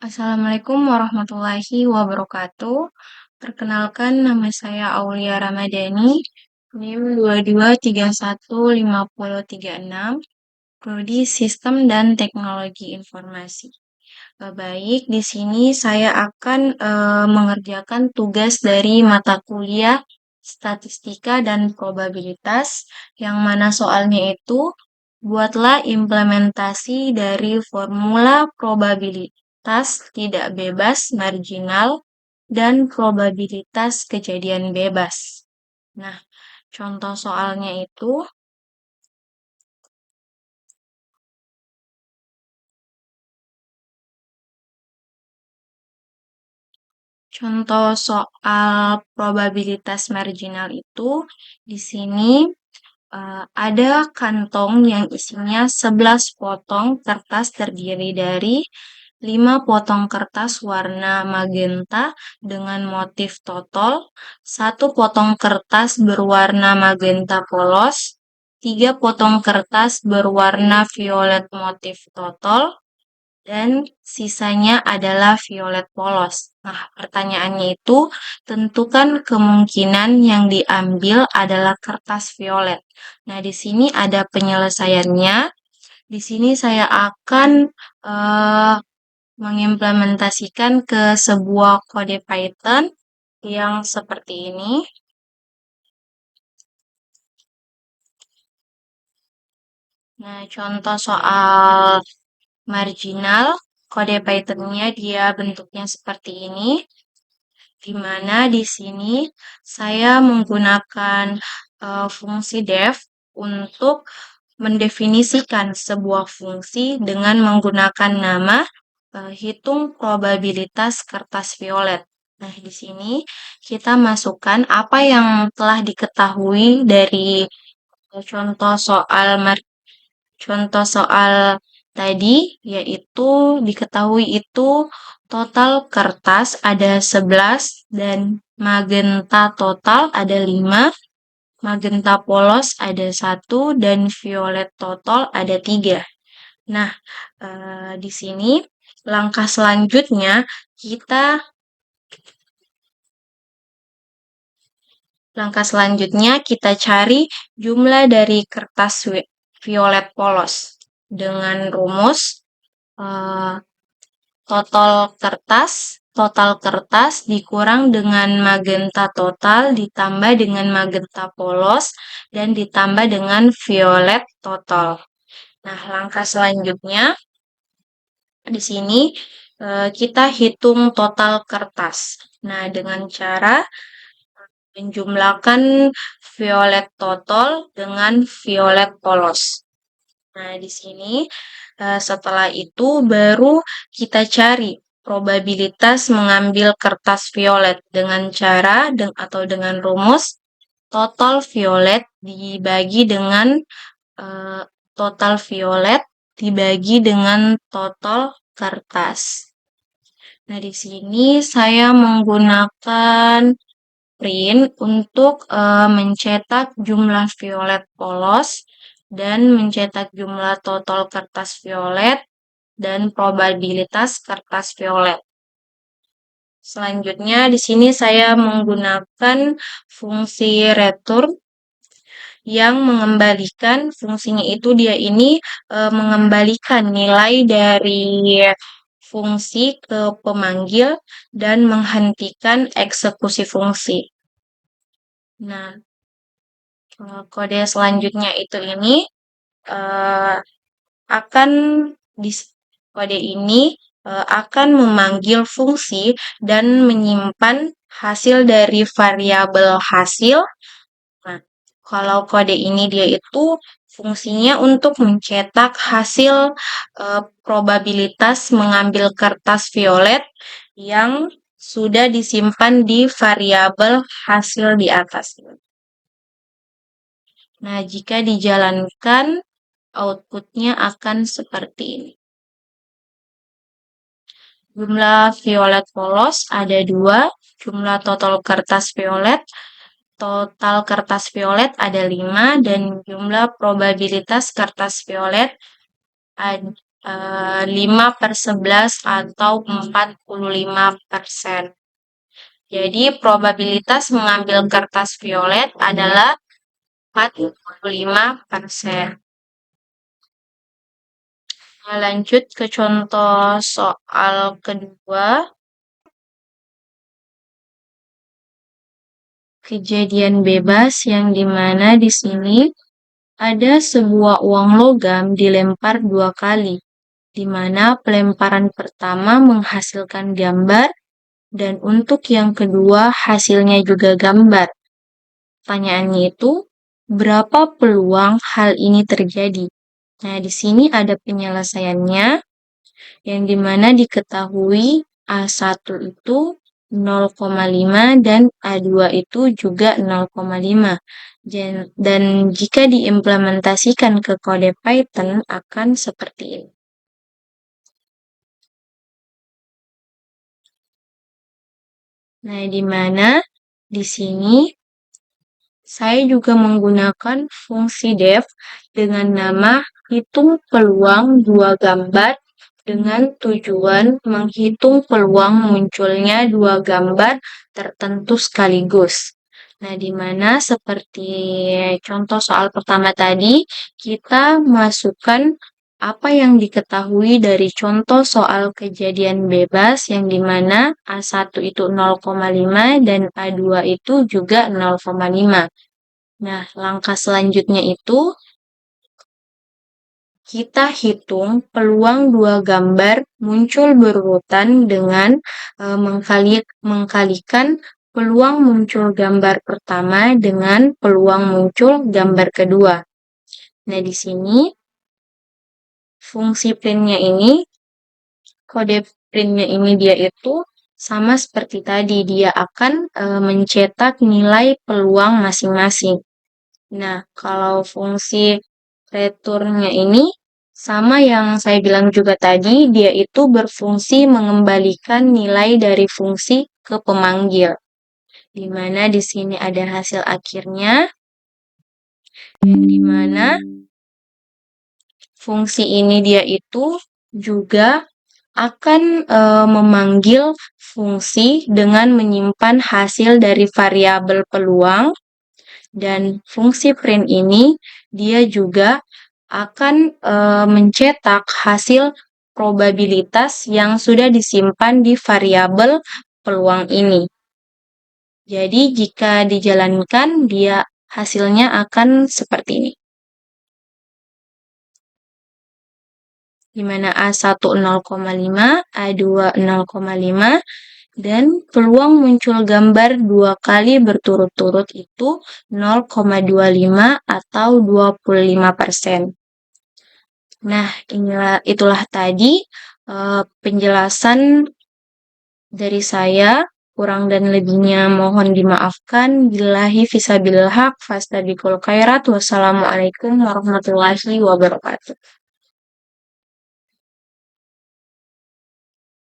Assalamualaikum warahmatullahi wabarakatuh. Perkenalkan nama saya Aulia Ramadhani, NIM 22315036, Prodi Sistem dan Teknologi Informasi. Baik, di sini saya akan mengerjakan tugas dari mata kuliah Statistika dan Probabilitas, yang mana soalnya itu buatlah implementasi dari formula probabilitas tidak bebas marginal dan probabilitas kejadian bebas. Nah, contoh soalnya itu contoh soal probabilitas marginal itu di sini ada kantong yang isinya 11 potong kertas terdiri dari 5 potong kertas warna magenta dengan motif totol, 1 potong kertas berwarna magenta polos, 3 potong kertas berwarna violet motif totol, dan sisanya adalah violet polos. Nah, pertanyaannya itu, tentukan kemungkinan yang diambil adalah kertas violet. Nah, di sini ada penyelesaiannya. Di sini saya akan eh, mengimplementasikan ke sebuah kode Python yang seperti ini. Nah, contoh soal marginal, kode Python-nya dia bentuknya seperti ini, di mana di sini saya menggunakan fungsi def untuk mendefinisikan sebuah fungsi dengan menggunakan nama hitung probabilitas kertas violet. Nah, di sini kita masukkan apa yang telah diketahui dari contoh soal contoh soal tadi, yaitu diketahui itu total kertas ada 11 dan magenta total ada 5, magenta polos ada 1, dan violet total ada 3. Nah, di sini langkah selanjutnya kita cari jumlah dari kertas violet polos dengan rumus eh, total kertas dikurang dengan magenta total ditambah dengan magenta polos dan ditambah dengan violet total. Nah, langkah selanjutnya di sini kita hitung total kertas. Nah, dengan cara menjumlahkan violet total dengan violet polos. Nah, di sini setelah itu baru kita cari probabilitas mengambil kertas violet dengan cara atau dengan rumus total violet dibagi dengan eh, total violet dibagi dengan total kertas. Nah, di sini saya menggunakan print untuk mencetak jumlah violet polos dan mencetak jumlah total kertas violet dan probabilitas kertas violet. Selanjutnya di sini saya menggunakan fungsi return yang mengembalikan fungsinya itu dia ini mengembalikan nilai dari fungsi ke pemanggil dan menghentikan eksekusi fungsi. Nah, kode selanjutnya itu ini uh, akan di kode ini akan memanggil fungsi dan menyimpan hasil dari variabel hasil. Nah, kalau kode ini dia itu fungsinya untuk mencetak hasil probabilitas mengambil kertas violet yang sudah disimpan di variabel hasil di atas. Nah, jika dijalankan, outputnya akan seperti ini. Jumlah violet polos ada 2, jumlah total kertas violet ada 5, dan jumlah probabilitas kertas violet 5/11 atau 45%. Jadi probabilitas mengambil kertas violet adalah 45%. Nah, lanjut ke contoh soal kedua. Kejadian bebas yang dimana di sini ada sebuah uang logam dilempar 2 kali, di mana pelemparan pertama menghasilkan gambar dan untuk yang kedua hasilnya juga gambar. Pertanyaannya itu, berapa peluang hal ini terjadi? Nah, di sini ada penyelesaiannya yang dimana diketahui A1 itu 0,5 dan A2 itu juga 0,5. Dan jika diimplementasikan ke kode Python akan seperti ini. Nah, di mana di sini saya juga menggunakan fungsi def dengan nama hitung peluang 2 gambar dengan tujuan menghitung peluang munculnya 2 gambar tertentu sekaligus. Nah, di mana seperti contoh soal pertama tadi, kita masukkan apa yang diketahui dari contoh soal kejadian bebas yang dimana A1 itu 0,5 dan A2 itu juga 0,5. Nah, langkah selanjutnya itu kita hitung peluang 2 gambar muncul berurutan dengan mengkalikan peluang muncul gambar pertama dengan peluang muncul gambar kedua. Nah, di sini fungsi printnya ini, kode printnya ini dia itu sama seperti tadi, dia akan mencetak nilai peluang masing-masing. Nah, kalau fungsi returnnya ini sama yang saya bilang juga tadi, dia itu berfungsi mengembalikan nilai dari fungsi ke pemanggil. Di mana di sini ada hasil akhirnya, di mana fungsi ini dia itu juga akan memanggil fungsi dengan menyimpan hasil dari variabel peluang, dan fungsi print ini dia juga akan mencetak hasil probabilitas yang sudah disimpan di variabel peluang ini. Jadi jika dijalankan dia hasilnya akan seperti ini. Di mana A1 0,5, A2 0,5, dan peluang muncul gambar 2 kali berturut-turut itu 0,25 atau 25%. Nah, itulah tadi penjelasan dari saya. Kurang dan lebihnya mohon dimaafkan. Billahi fisabilil haq, fastabiqul khairat. Wassalamualaikum warahmatullahi wabarakatuh.